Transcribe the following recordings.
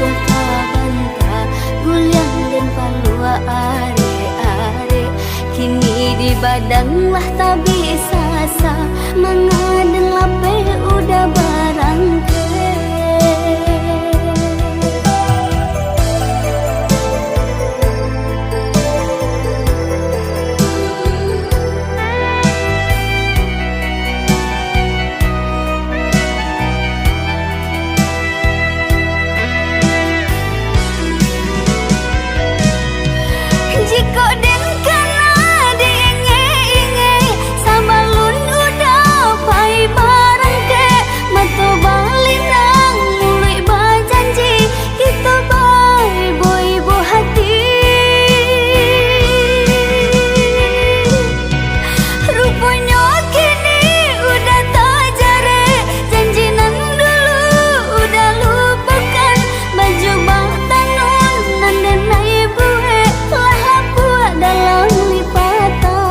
jatuh kabanta guliang dan palua are kini di badan lah tak bisa sa mengaden lape udah barangke. Jiko den kana diinge-inge sabalun udah pai barang ke mato bali nang mulai bajanji kita bai boy bo hati rupanya kini udah tak jare janji nan dulu udah lupakan baju batanon nan denai buhe dalam lipatan.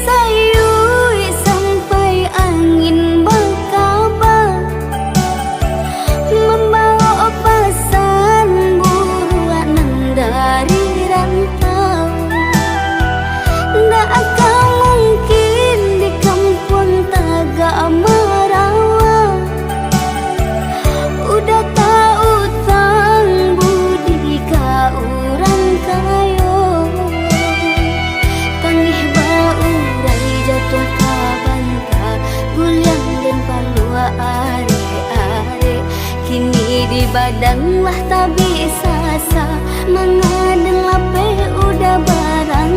Sayui sampai angin berkabar membawa pesan buruan dari rantau. Tak akan mungkin di kampung Tagak Merawa udah tak utang budi ka urang kayo tangih baurai jatuh kabanta guliang dan palua are kini di badan lah tak bisa sa mengaden lape udah barang